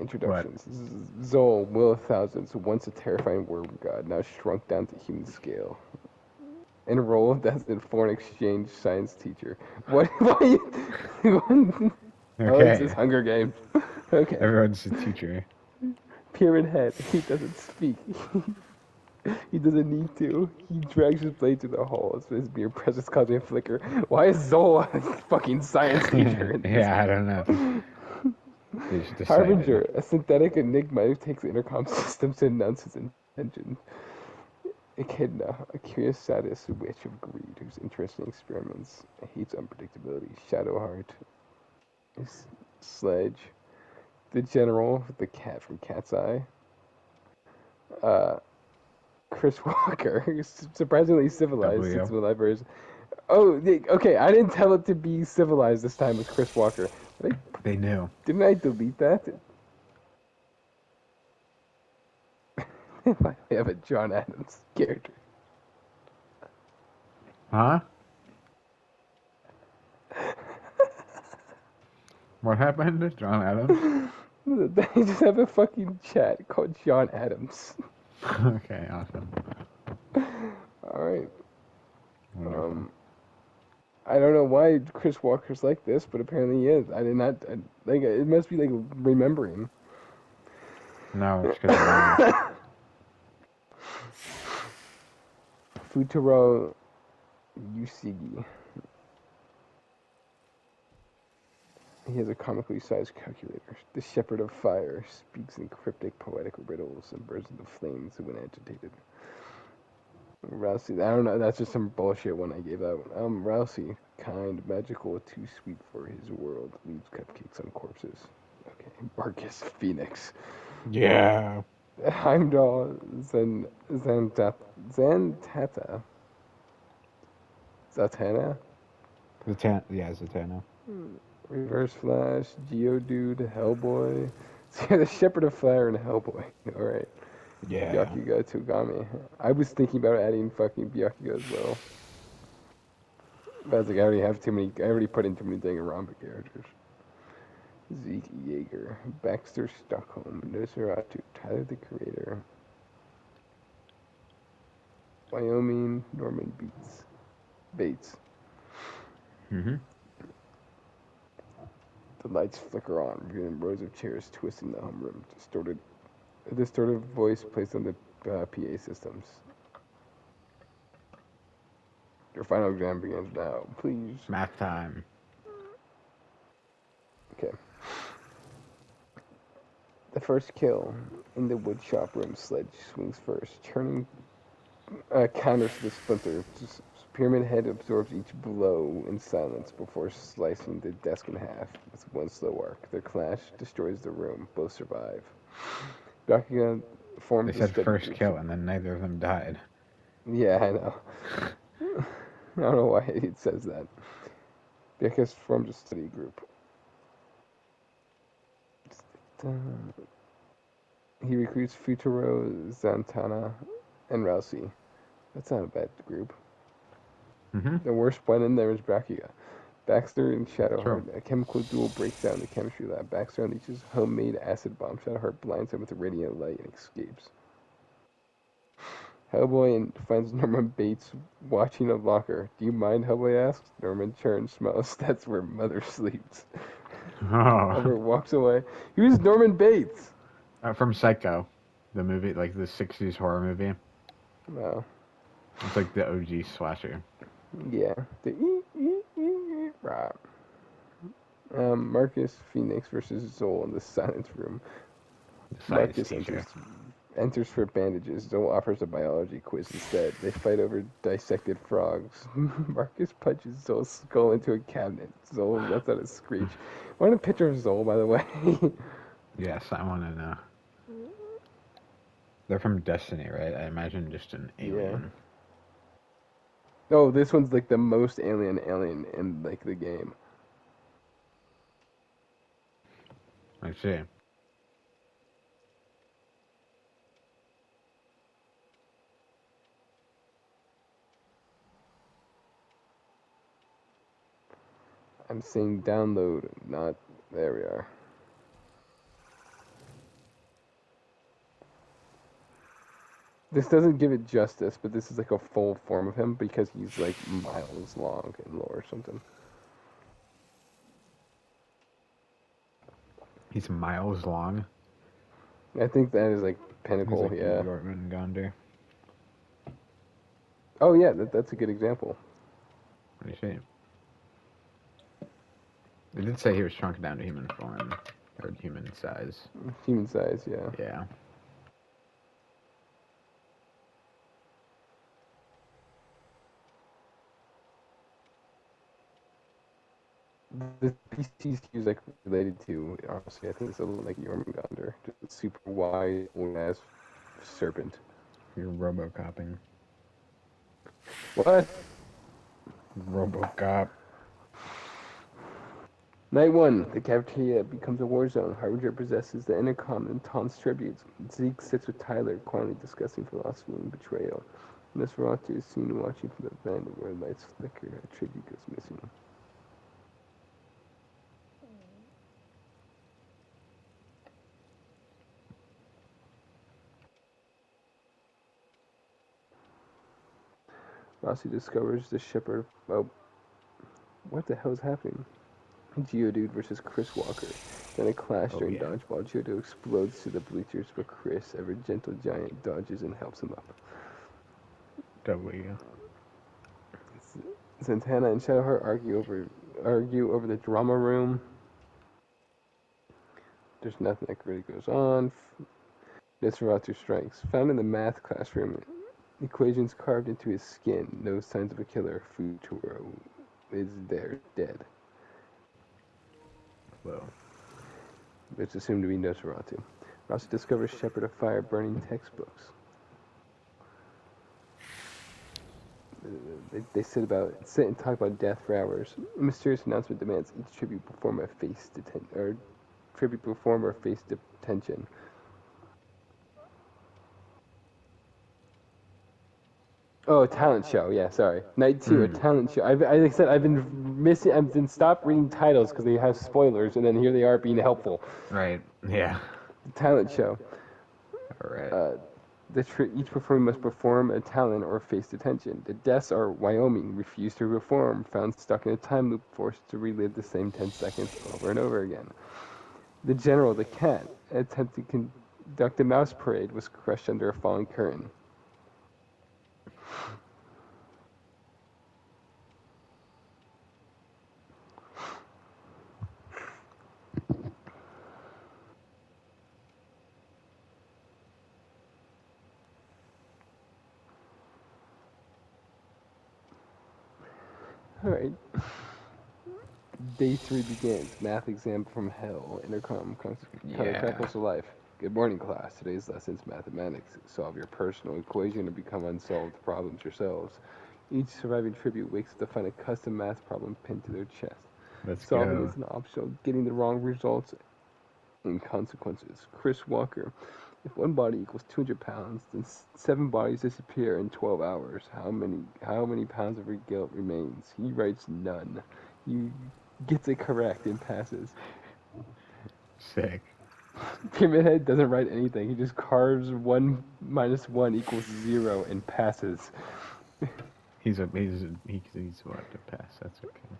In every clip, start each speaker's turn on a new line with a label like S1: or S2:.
S1: What?
S2: Introductions. Zol, Will of Thousands, once a terrifying worm god, now shrunk down to human scale. Enrolled as a foreign exchange science teacher. What? Why? Oh, this is
S1: Okay.
S2: Hunger Games. Okay.
S1: Everyone's a teacher.
S2: Pyramid Head. He doesn't speak. He doesn't need to. He drags his blade through the halls. His mere presence causing a flicker. Why is Zola a fucking science teacher in this
S1: Yeah, I don't know.
S2: game?
S1: They just decided.
S2: Harbinger, a synthetic enigma who takes intercom systems to announce his intentions. Echidna, a curious sadist witch of greed who's interested in experiments, hates unpredictability. Shadowheart, Sledge, the general, the cat from Cat's Eye. Uh, Chris Walker, surprisingly civilized since
S1: W.
S2: the libraries. Oh, okay. I didn't tell it to be civilized this time with Chris Walker.
S1: They knew.
S2: Didn't I delete that? I have a John Adams character.
S1: Huh? What happened to John Adams?
S2: I just have a fucking chat called John Adams.
S1: Okay, awesome.
S2: All right.
S1: Wonderful.
S2: Um, I don't know why Chris Walker's like this, but apparently he is. I did not like. It must be like remembering.
S1: No, it's because of Ryan.
S2: Futuro Usigi. He has a comically sized calculator. The Shepherd of Fire speaks in cryptic, poetic riddles and bursts into flames when agitated. Rousey, I don't know. That's just some bullshit one I gave that one. Rousey, kind, magical, too sweet for his world. Leaves cupcakes on corpses. Okay, Marcus Phoenix.
S1: Yeah.
S2: Heimdall, Zantata. Zatanna?
S1: Yeah, Zatanna.
S2: Reverse Flash, Geodude, Hellboy. So the Shepherd of Fire and Hellboy. Alright.
S1: Yeah.
S2: Byakuga Togami. I was thinking about adding fucking Byakuga as well. But I was like, I already have too many. I already put in too many Danganronpa characters. Zeke Yeager, Baxter Stockholm, Nosferatu, Tyler the Creator, Wyoming, Norman Bates.
S1: Mm-hmm.
S2: The lights flicker on, revealing rows of chairs twisting the home room. A distorted voice placed on the PA systems. Your final exam begins now, please.
S1: Math time.
S2: Okay. The first kill in the woodshop room. Sledge swings first, turning counters to the splinter. Pyramid Head absorbs each blow in silence before slicing the desk in half with one slow arc. Their clash destroys the room. Both survive. Bakugan
S1: They
S2: forms a
S1: said
S2: study
S1: first
S2: group.
S1: kill, and then neither of them died.
S2: Yeah, I know. I don't know why it says that. Because forms a study group. He recruits Futuro, Zantana, and Rousey. That's not a bad group.
S1: Mm-hmm.
S2: The worst one in there is Bakuga. Baxter and
S1: True.
S2: Shadowheart. A chemical duel breaks down in the chemistry lab. Baxter unleashes homemade acid bomb. Shadowheart blinds him with a radiant light and escapes. Hellboy finds Norman Bates watching a locker. Do you mind? Hellboy asks. Norman turns, smiles. That's where Mother sleeps.
S1: Oh.
S2: Hellboy walks away. Who's Norman Bates?
S1: From Psycho, the movie, like the '60s horror movie.
S2: No.
S1: It's like the OG slasher.
S2: Yeah. Right. Marcus Phoenix versus Zol in the silence room.
S1: The science
S2: Marcus
S1: teacher.
S2: enters for bandages. Zol offers a biology quiz instead. They fight over dissected frogs. Marcus punches Zol's skull into a cabinet. Zol lets out a screech. Want a picture of Zol, by the way?
S1: Yes, I want to know. They're from Destiny, right? I imagine just an
S2: Yeah.
S1: alien.
S2: Oh, this one's like the most alien in like the game.
S1: I see.
S2: I'm saying download, not there we are. This doesn't give it justice, but this is like a full form of him because he's like miles long in lore or something.
S1: He's miles long.
S2: I think that is like
S1: He's
S2: pinnacle,
S1: like
S2: yeah.
S1: Jormungandr.
S2: Oh yeah, that's a good example.
S1: What do you say? They did say he was shrunk down to human form, or human size.
S2: Human size, yeah.
S1: Yeah.
S2: The species he was like related to, honestly, I think it's a little like Jormungandr, just a super wide, old-ass serpent.
S1: You're Robocopping.
S2: What?
S1: Robocop.
S2: Night 1, the cafeteria becomes a war zone. Harbinger possesses the intercom and taunts tributes. Zeke sits with Tyler, quietly discussing philosophy and betrayal. Nosferatu is seen watching from the vent where lights flicker. A tribute goes missing. Rossi discovers the shepherd. Oh, what the hell is happening? Geodude versus Chris Walker. Then a clash
S1: Oh,
S2: during
S1: yeah.
S2: dodgeball. Geodude explodes to the bleachers, but Chris, ever gentle giant, dodges and helps him up.
S1: W.
S2: Santana and Shadowheart argue over the drama room. There's nothing that really goes on. Nosferatu strikes. Found in the math classroom. Equations carved into his skin. No signs of a killer. Futuro is there, dead.
S1: Whoa.
S2: It's assumed to be Nosferatu. Rossi discovers Shepherd of Fire burning textbooks. They sit and talk about death for hours. A mysterious announcement demands each tribute performer face detention. Oh, a talent show. Yeah, sorry. Night 2, a talent show. Like I said, I've been stopped reading titles because they have spoilers, and then here they are being helpful.
S1: Right. Yeah.
S2: Talent show.
S1: All right.
S2: Each performer must perform a talent or face detention. The deaths are Wyoming, refused to reform, found stuck in a time loop, forced to relive the same 10 seconds over and over again. The general, the cat, attempted to conduct a mouse parade, was crushed under a falling curtain. Alright. Day 3 begins. Math exam from hell. Intercom crackles to life. Good morning, class. Today's lesson is mathematics. Solve your personal equation or become unsolved problems yourselves. Each surviving tribute wakes up to find a custom math problem pinned to their chest. Solving is an optional. Getting the wrong results and consequences. Chris Walker. If one body equals 200 pounds, then 7 bodies disappear in 12 hours. How many pounds of guilt remains? He writes none. He gets it correct and passes.
S1: Sick.
S2: Pyramid Head doesn't write anything. He just carves 1 minus 1 equals 0 and passes.
S1: He's what to pass. That's okay.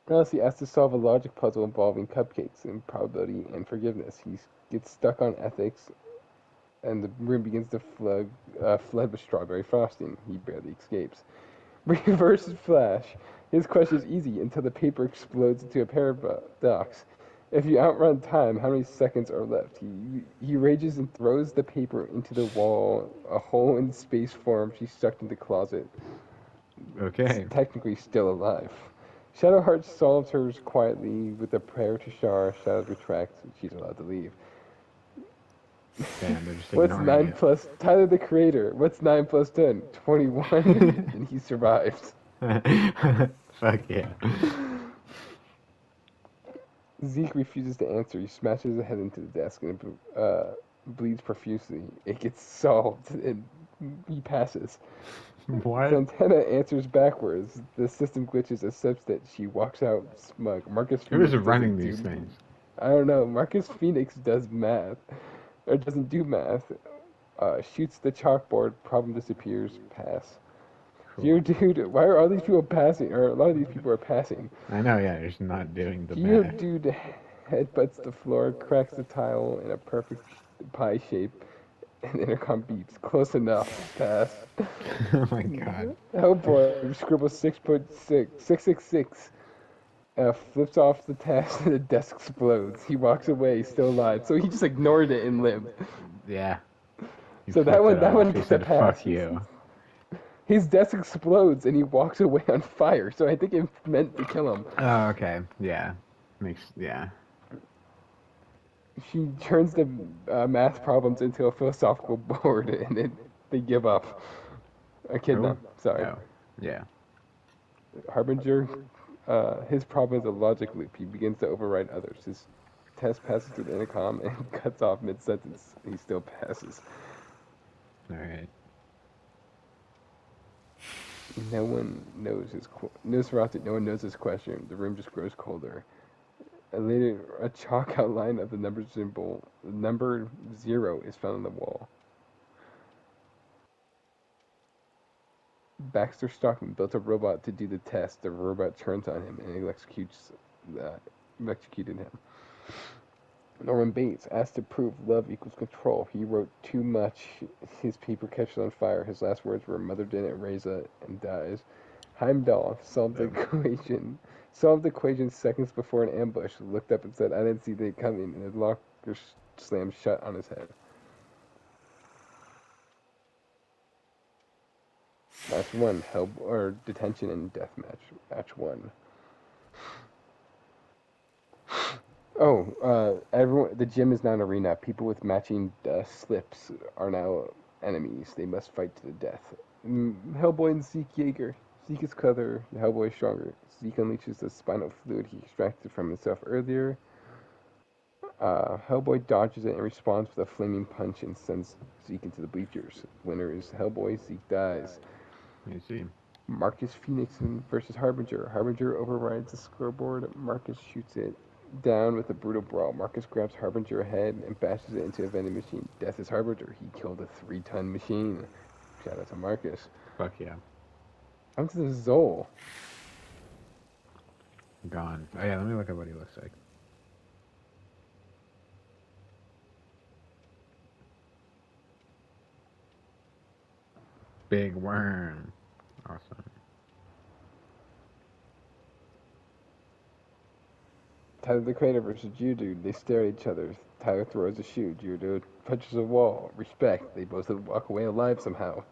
S2: Rossi asks to solve a logic puzzle involving cupcakes and probability and forgiveness. He gets stuck on ethics, and the room begins to flood with strawberry frosting. He barely escapes. Reverse Flash. His question is easy until the paper explodes into a paradox. If you outrun time, how many seconds are left? He rages and throws the paper into the wall. A hole in space forms. She's stuck in the closet.
S1: Okay.
S2: Technically still alive. Shadowheart solves hers quietly with a prayer to Shar. Shadows retracts, and she's allowed to leave.
S1: Damn, they're just
S2: What's
S1: ignoring
S2: 9
S1: it.
S2: plus... Tyler the Creator. What's 9 plus 10? 21. And he survives.
S1: Fuck yeah.
S2: Zeke refuses to answer. He smashes his head into the desk and bleeds profusely. It gets solved, and he passes.
S1: What?
S2: Santana answers backwards. The system glitches, accepts that she walks out smug. Marcus
S1: Who is
S2: Phoenix
S1: running
S2: doesn't
S1: these things?
S2: I don't know. Marcus Phoenix does math. or doesn't do math. Shoots the chalkboard, problem disappears, pass.
S1: Cool.
S2: Geodude, why are all these people passing? Or a lot of these people are passing.
S1: I know, yeah, you're just not doing the math.
S2: Geodude headbutts the floor, cracks the tile in a perfect pie shape, and intercom beeps. Close enough. Pass.
S1: Oh my god.
S2: Oh boy, scribbles 666. Flips off the task and the desk explodes. He walks away, still alive. So he just ignored it and lived.
S1: Yeah. He
S2: So
S1: flipped it
S2: that
S1: off.
S2: one
S1: He
S2: gets a
S1: said,
S2: pass.
S1: fuck you.
S2: His desk explodes and he walks away on fire. So I think it meant to kill him.
S1: Oh, okay. Yeah. Yeah.
S2: She turns the math problems into a philosophical board, and then they give up. Echidna,
S1: Who?
S2: sorry.
S1: Oh. Yeah.
S2: Harbinger, his problem is a logic loop. He begins to override others. His test passes through the intercom and cuts off mid-sentence. He still passes.
S1: Alright.
S2: No one knows his Nosferatu, no one knows his question. The room just grows colder. Later, a chalk outline of the number symbol, the number 0, is found on the wall. Baxter Stockman built a robot to do the test. The robot turns on him and electrocuted him. Norman Bates asked to prove love equals control. He wrote too much. His paper catches on fire. His last words were, "Mother didn't raise it," and dies. Heimdall solved the equation. Solved the equation seconds before an ambush. Looked up and said, "I didn't see that coming," and the locker slammed shut on his head. Match 1, detention and death match. Match 1. Everyone. The gym is now an arena. People with matching slips are now enemies. They must fight to the death. Hellboy and Zeke Yeager. Zeke is clever. Hellboy is stronger. Zeke unleashes the spinal fluid he extracted from himself earlier. Hellboy dodges it and responds with a flaming punch and sends Zeke into the bleachers. Winner is Hellboy. Zeke dies.
S1: Let me see.
S2: Marcus Phoenix versus Harbinger. Harbinger overrides the scoreboard. Marcus shoots it down with a brutal brawl. Marcus grabs Harbinger head and bashes it into a vending machine. Death is Harbinger. He killed a 3-ton machine. Shout out to Marcus.
S1: Fuck yeah.
S2: On to the Zol.
S1: Gone. Oh yeah, let me look at what he looks like. Big worm. Awesome.
S2: Tyler the Creator versus Geodude. They stare at each other. Tyler throws a shoe. Geodude punches a wall. Respect. They both walk away alive somehow.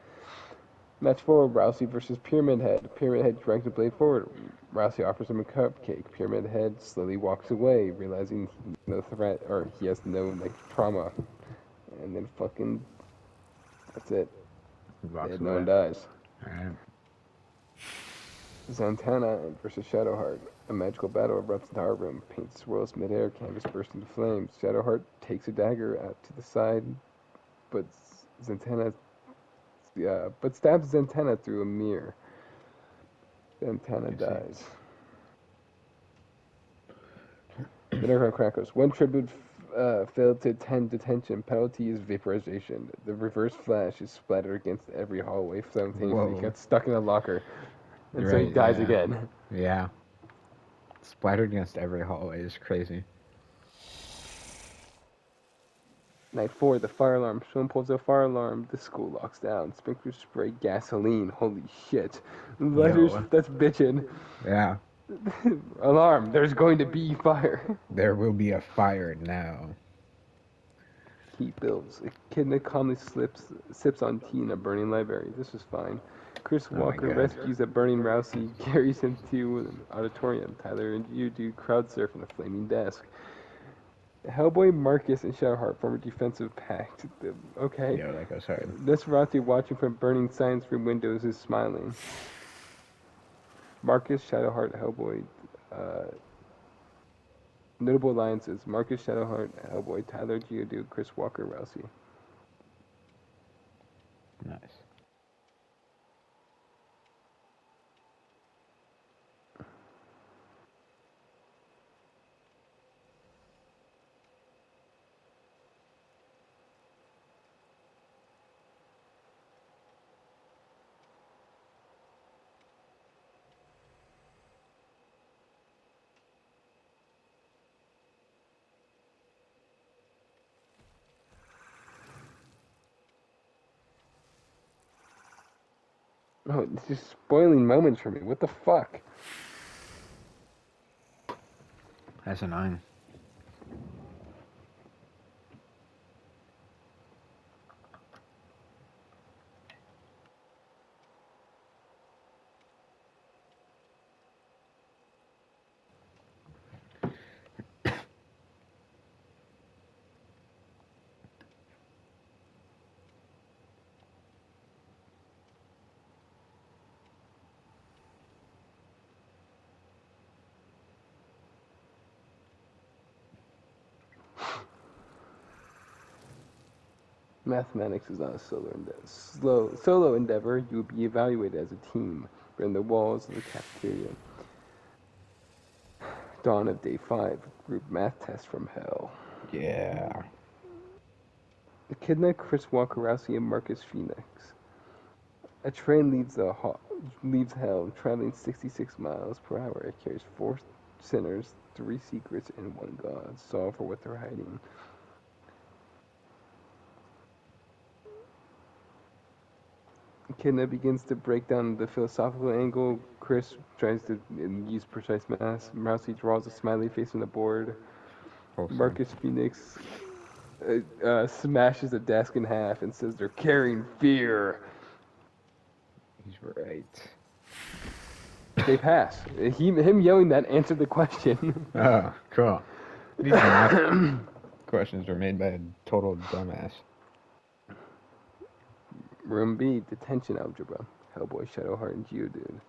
S2: Match 4, Rousey versus Pyramid Head. Pyramid Head drags the blade forward. Rousey offers him a cupcake. Pyramid Head slowly walks away, realizing no threat, or he has no, trauma. And then fucking, that's it.
S1: Walks
S2: No one
S1: away.
S2: dies.
S1: Alright.
S2: Zatanna versus Shadowheart. A magical battle erupts in the art room. Paint swirls midair, canvas bursts into flames. Shadowheart takes a dagger out to the side, but stabs Zatanna through a mirror. Zatanna dies. Mineral Crackers. One tribute failed to attend detention. Penalty is vaporization. The reverse flash is splattered against every hallway simultaneously. He
S1: Whoa.
S2: got stuck in a locker. And so he
S1: Right,
S2: dies
S1: yeah.
S2: again.
S1: Yeah. Splattered against every hallway is crazy.
S2: Night 4, the fire alarm. Someone pulls a fire alarm. The school locks down. Sprinklers spray gasoline. Holy shit. Letters,
S1: Yo.
S2: that's bitchin'.
S1: Yeah.
S2: Alarm, there's going to be fire.
S1: There will be a fire now.
S2: Heat builds. Echidna calmly sips on tea in a burning library. This is fine. Chris
S1: Oh my
S2: Walker
S1: God.
S2: rescues a burning Rousey, carries him to an auditorium. Tyler and you do crowd surf on a flaming desk. Hellboy, Marcus, and Shadowheart form a defensive pact. Okay.
S1: Yo, that goes hard.
S2: Nosferatu, watching from burning science room windows, is smiling. Marcus, Shadowheart, Hellboy. Notable alliances: Marcus, Shadowheart, Hellboy, Tyler, Geodude, Chris Walker, Rousey.
S1: Nice.
S2: Oh, it's just spoiling moments for me. What the fuck?
S1: That's annoying.
S2: Mathematics is not a solo endeavor. You will be evaluated as a team. We're in the walls of the cafeteria. Dawn of day 5. Group math test from hell.
S1: Yeah.
S2: Echidna, Chris Walker, Rousey, and Marcus Phoenix. A train leaves hell, traveling 66 miles per hour. It carries 4 sinners, 3 secrets, and 1 god. Solve for what they're hiding. Echidna begins to break down the philosophical angle. Chris tries to use precise math. Rousey draws a smiley face on the board.
S1: Wholesome.
S2: Marcus Phoenix smashes a desk in half and says they're carrying fear.
S1: He's right.
S2: They pass. Him yelling that answered the question.
S1: Oh, cool. These math questions were made by a total dumbass.
S2: Room B, detention algebra. Hellboy, Shadowheart, and Geodude.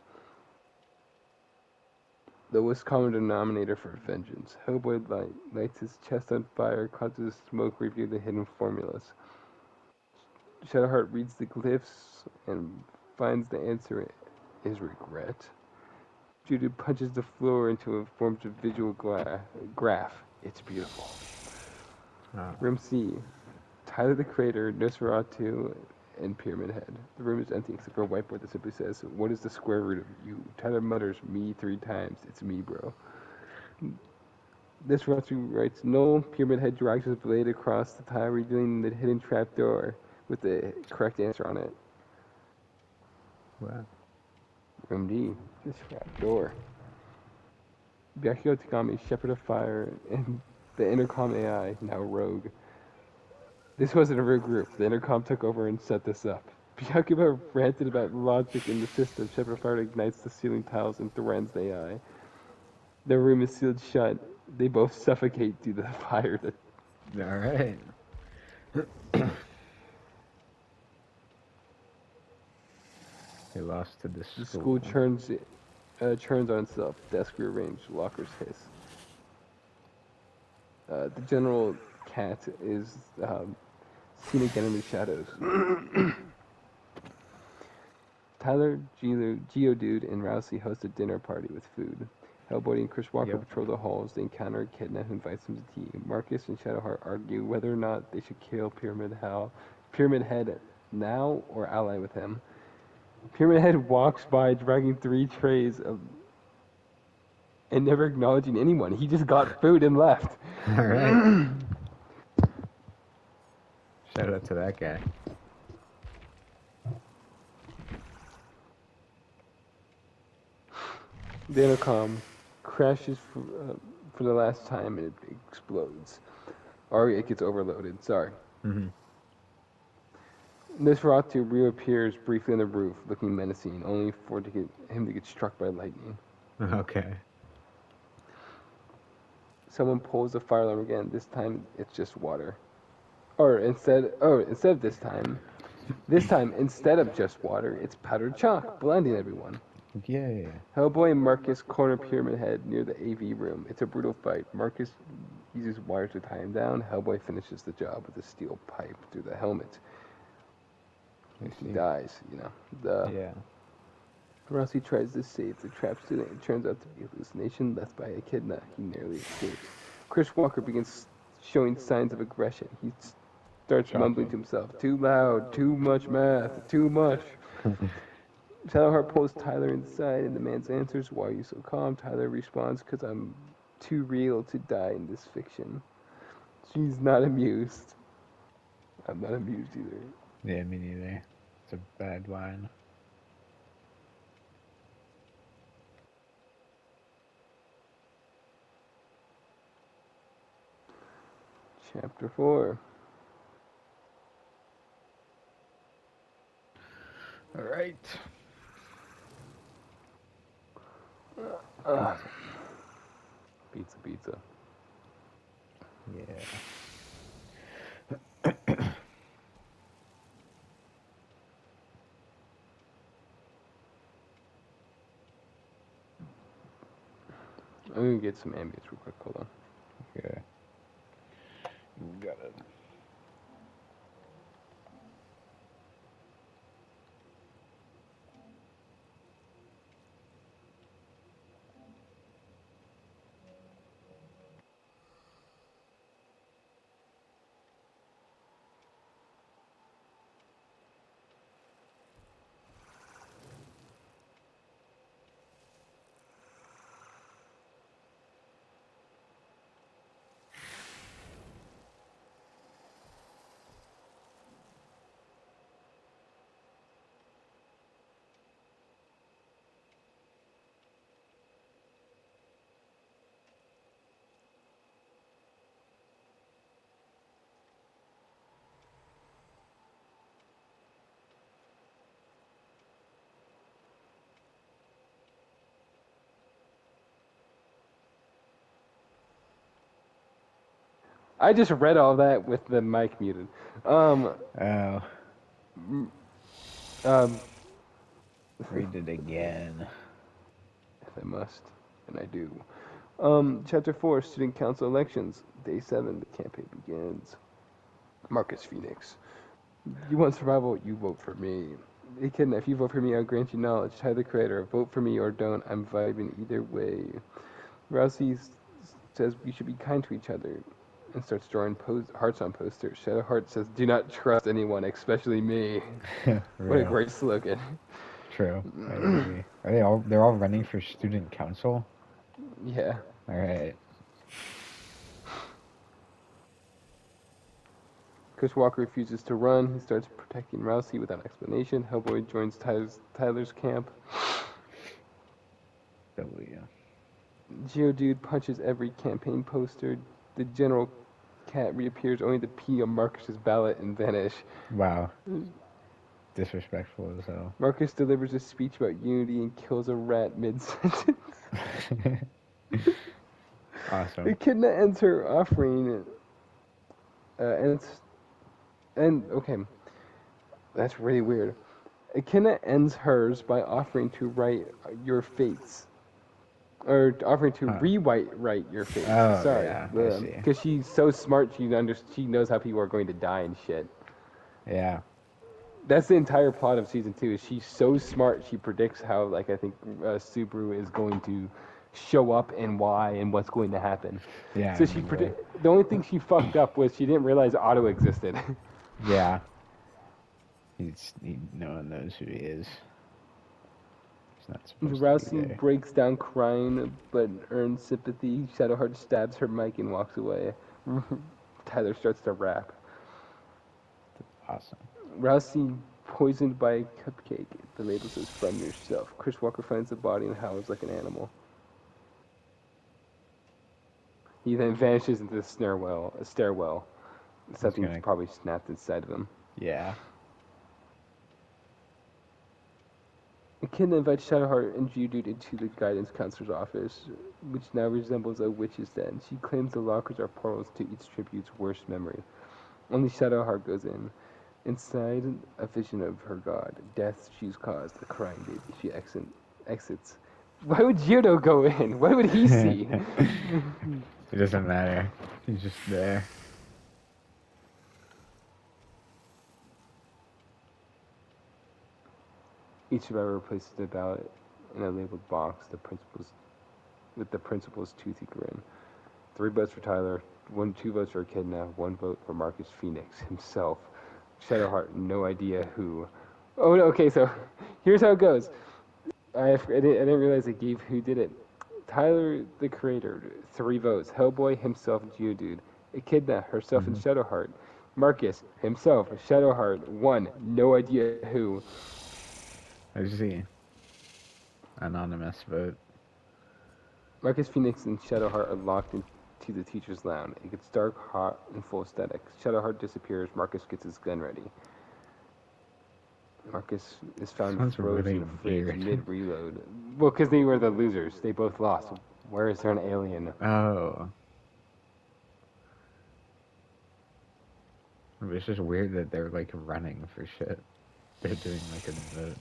S2: Lowest common denominator for vengeance. Hellboy lights his chest on fire, causes smoke, review the hidden formulas. Shadowheart reads the glyphs and finds the answer is regret. Geodude punches the floor into a forms of visual graph. It's beautiful.
S1: Oh.
S2: Room C, Tyler the Creator, Nosferatu, and Pyramid Head. The room is empty except for a whiteboard that simply says, "What is the square root of you?" Tyler mutters, "Me 3 times. It's me, bro." Nosferatu writes, "No." Pyramid Head drags his blade across the tile, revealing the hidden trapdoor with the correct answer on it.
S1: Wow.
S2: Room D, this trapdoor. Byakuya Tagami, Shepherd of Fire, and the Intercom AI, now Rogue. This wasn't a real group. The Intercom took over and set this up. Byakuya ranted about logic in the system. Shepherd of Fire ignites the ceiling tiles and threatens the AI. The room is sealed shut. They both suffocate due to the fire.
S1: All right. They lost to the
S2: The
S1: school.
S2: school churns on itself. Desk rearranged. Lockers hiss. The general cat is seen again in the shadows. Tyler, Geodude, and Rousey host a dinner party with food. Hellboy and Chris Walker patrol the halls. They encounter Echidna, who invites them to tea. Marcus and Shadowheart argue whether or not they should kill Pyramid Head now or ally with him. Pyramid Head walks by dragging 3 trays and never acknowledging anyone. He just got food and left.
S1: All right. Shout out to that guy.
S2: The intercom crashes for the last time and it explodes. Or it gets overloaded. Sorry.
S1: Mm-hmm.
S2: Nosferatu reappears briefly on the roof, looking menacing, only for him to get struck by lightning.
S1: Okay.
S2: Someone pulls the fire alarm again. This time it's just water. Instead of this time, instead of just water, it's powdered chalk, blinding everyone.
S1: Yeah.
S2: Hellboy and Marcus corner Pyramid Head near the AV room. It's a brutal fight. Marcus uses wires to tie him down. Hellboy finishes the job with a steel pipe through the helmet. He dies,
S1: Yeah.
S2: Rousey tries to save the trapped student. It turns out to be a hallucination left by Echidna. He narrowly escapes. Chris Walker begins showing signs of aggression. He starts mumbling to himself, "Too loud, too much math, too much." Shadowheart pulls Tyler inside, and the man answers, "Why are you so calm?" Tyler responds, "Because I'm too real to die in this fiction." She's not amused. I'm not amused either.
S1: Yeah, me neither. It's a bad line.
S2: Chapter 4.
S1: All right.
S2: Uh, pizza.
S1: Yeah.
S2: I'm gonna get some ambience real quick. Hold on.
S1: Yeah. Got it.
S2: I just read all that with the mic muted.
S1: Oh,
S2: m- um,
S1: read it again.
S2: if I must, and I do. Chapter 4, Student Council Elections. Day 7, the campaign begins. Marcus Phoenix. You want survival, you vote for me. Echidna, if you vote for me, I'll grant you knowledge. Ty the Creator, vote for me or don't. I'm vibing either way. Rousey says we should be kind to each other and starts drawing hearts on posters. Shadowheart says, do not trust anyone, especially me. What a
S1: Real.
S2: great slogan.
S1: True. I agree. Are they all? They're all running for student council.
S2: Yeah.
S1: All right.
S2: Chris Walker refuses to run. He starts protecting Rousey without explanation. Hellboy joins Tyler's camp.
S1: W.
S2: Geodude punches every campaign poster. The general cat reappears only to pee on Marcus's ballot and vanish.
S1: Wow. Disrespectful as hell.
S2: Marcus delivers a speech about unity and kills a rat mid-sentence.
S1: Awesome.
S2: Echidna ends her offering, and okay, that's really weird. Echidna ends hers by offering to write your fates, or offering to
S1: Huh.
S2: rewrite your fates.
S1: Oh,
S2: Sorry,
S1: yeah, I see.
S2: because she's so smart, she knows how people are going to die and shit.
S1: Yeah.
S2: That's the entire plot of season 2. Is she's so smart, she predicts how, like, I think Subaru is going to show up and why and what's going to happen.
S1: Yeah.
S2: So
S1: I
S2: she
S1: remember.
S2: the only thing she fucked up was she didn't realize Otto existed.
S1: Yeah. No one knows who he is. He's not supposed to be
S2: Rousey
S1: there.
S2: breaks down crying but earns sympathy. Shadowheart stabs her mic and walks away. Tyler starts to rap.
S1: Awesome.
S2: Rousey poisoned by a cupcake. The label says from yourself. Chris Walker finds the body and howls like an animal. He then vanishes into the stairwell. Something's probably snapped inside of him.
S1: Yeah.
S2: Echidna invites Shadowheart and Geodude into the guidance counselor's office, which now resembles a witch's den. She claims the lockers are portals to each tribute's worst memory. Only Shadowheart goes in. Inside, a vision of her god, death she's caused, a crying baby. She exits. Why would Geodo go in? What would he see?
S1: It doesn't matter. He's just there.
S2: Each survivor places their ballot in a labeled box with the principal's toothy grin. 3 votes for Tyler, 2 votes for Echidna, 1 vote for Marcus Phoenix himself. Shadowheart, no idea who. Oh, no, okay, so here's how it goes. I didn't realize it gave who did it. Tyler, the creator, 3 votes. Hellboy, himself, Geodude. Echidna, herself, and Shadowheart. Marcus, himself, Shadowheart, 1, no idea who.
S1: I see. Anonymous vote.
S2: Marcus Phoenix and Shadowheart are locked in to the teacher's lounge. It gets dark, hot, and full static. Shadowheart disappears. Marcus gets his gun ready. Marcus is found
S1: Sounds
S2: frozen in
S1: really
S2: a fridge
S1: weird.
S2: mid-reload. Well, because they were the losers. They both lost. Where is there an alien?
S1: Oh. It's just weird that they're like running for shit. They're doing like a vote.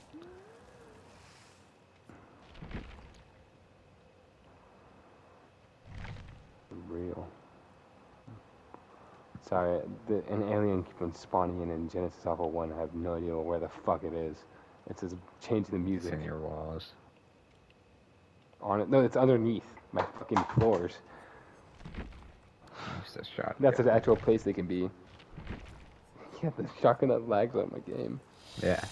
S2: Real. Sorry, an alien keeps on spawning in Genesis Alpha 1. I have no idea where the fuck it is. It says change the
S1: It's
S2: music.
S1: in your walls.
S2: On it. No, it's underneath my fucking floors.
S1: Use the shotgun.
S2: That's an actual place they can be. Yeah, the shotgun that lags on my game.
S1: Yeah.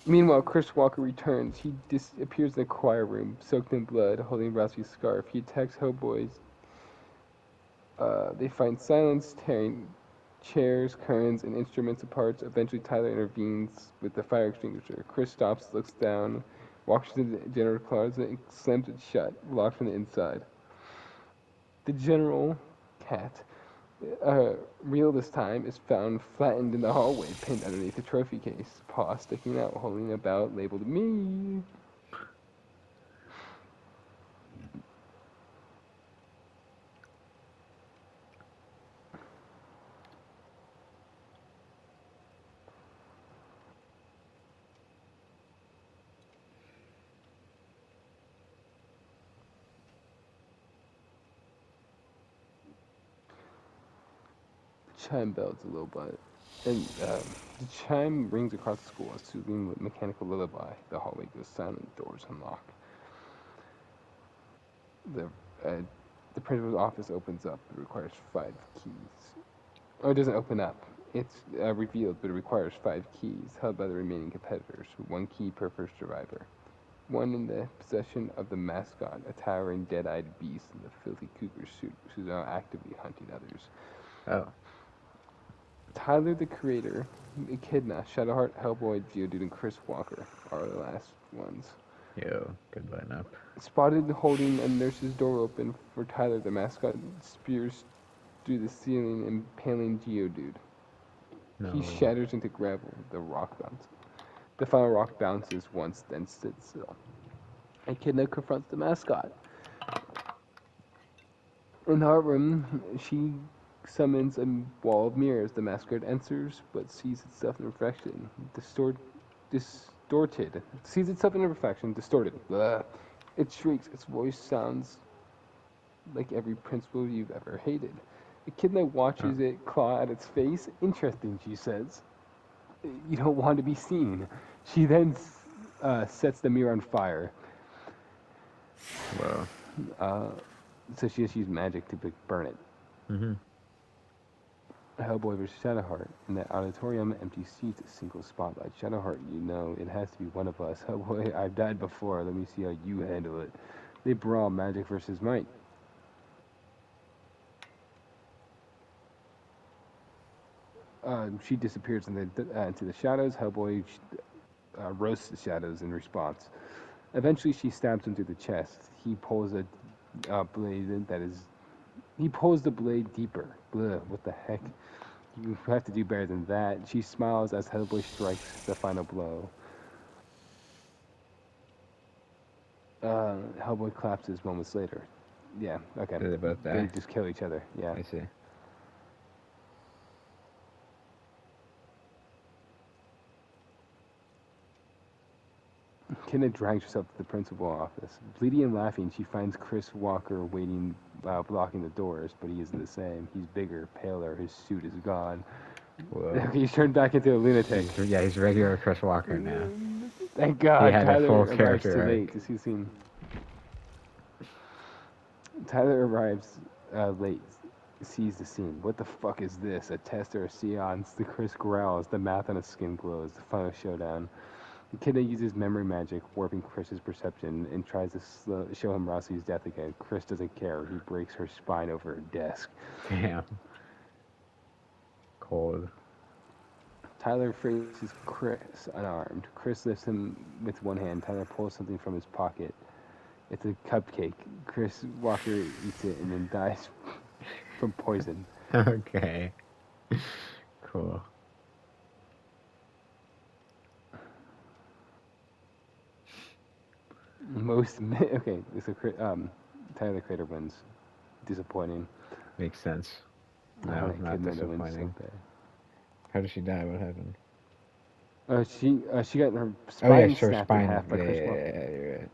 S2: Meanwhile, Chris Walker returns. He appears in the choir room, soaked in blood, holding Rousey's scarf. He attacks Hellboys. They find Silence tearing chairs, curtains, and instruments apart. Eventually, Tyler intervenes with the fire extinguisher. Chris stops, looks down, walks to the general closet, and slams it shut, locked from the inside. The general cat, real this time, is found flattened in the hallway, pinned underneath the trophy case, paw sticking out, holding a ballot labeled "Me." Chime bells a little bit. And the chime rings across the school, a soothing mechanical lullaby. The hallway goes silent, doors unlock. The the principal's office opens up. It requires 5 keys. Oh, it doesn't open up. It's revealed, but it requires 5 keys, held by the remaining competitors. 1 key per first survivor. 1 in the possession of the mascot, a towering, dead-eyed beast in the filthy cougar suit, who's now actively hunting others.
S1: Oh.
S2: Tyler, the Creator, Echidna, Shadowheart, Hellboy, Geodude, and Chris Walker are the last ones.
S1: Yo, good lineup.
S2: Spotted holding a nurse's door open for Tyler, the mascot, spears through the ceiling, impaling Geodude.
S1: No.
S2: He shatters into gravel. The rock bounces. The final rock bounces once, then sits still. Echidna confronts the mascot. In the art room, she summons a wall of mirrors. The mascot enters, but sees itself in reflection. Distorted. Sees itself in a reflection, distorted. Blah. It shrieks. Its voice sounds like every principal you've ever hated. Echidna watches it claw at its face. Interesting, she says. You don't want to be seen. She then sets the mirror on fire.
S1: Whoa.
S2: So she has to use magic to burn it.
S1: Mm-hmm.
S2: Hellboy vs. Shadowheart. In that auditorium, empty seats, a single spotlight. Shadowheart, you know, it has to be one of us. Hellboy, I've died before. Let me see how you handle it. They brawl magic versus might. She disappears into the shadows. Hellboy roasts the shadows in response. Eventually, she stabs him through the chest. He pulls a blade that is. He pulls the blade deeper. Blah, what the heck? You have to do better than that. She smiles as Hellboy strikes the final blow. Hellboy collapses moments later. Yeah, okay.
S1: Did they both die?
S2: They just kill each other. Yeah.
S1: I see.
S2: Kenna drags herself to the principal office. Bleeding and laughing, she finds Chris Walker waiting, blocking the doors, but he isn't the same. He's bigger, paler, his suit is gone.
S1: Whoa.
S2: He's turned back into a lunatic.
S1: He's regular Chris Walker now.
S2: Thank God,
S1: He had a
S2: Tyler
S1: full
S2: arrives
S1: character
S2: too
S1: arc.
S2: late to see scene. Tyler arrives late, sees the scene. What the fuck is this? A test or a seance? The Chris growls. The math on his skin glows. The final showdown. The kid uses memory magic, warping Chris's perception, and tries to show him Rousey's death again. Chris doesn't care. He breaks her spine over her desk.
S1: Damn. Cold.
S2: Tyler faces Chris unarmed. Chris lifts him with one hand. Tyler pulls something from his pocket. It's a cupcake. Chris Walker eats it and then dies from poison.
S1: Okay. Cool.
S2: Okay. So Tyler the Creator wins. Disappointing.
S1: Makes sense.
S2: Oh,
S1: No,
S2: that
S1: not
S2: kid made it win so
S1: disappointing.
S2: bad.
S1: How did she die? What happened?
S2: She got her
S1: Oh yeah,
S2: spine
S1: sure,
S2: snapped in
S1: spine.
S2: half by
S1: Yeah,
S2: Chris
S1: yeah,
S2: Walker.
S1: yeah, you're right.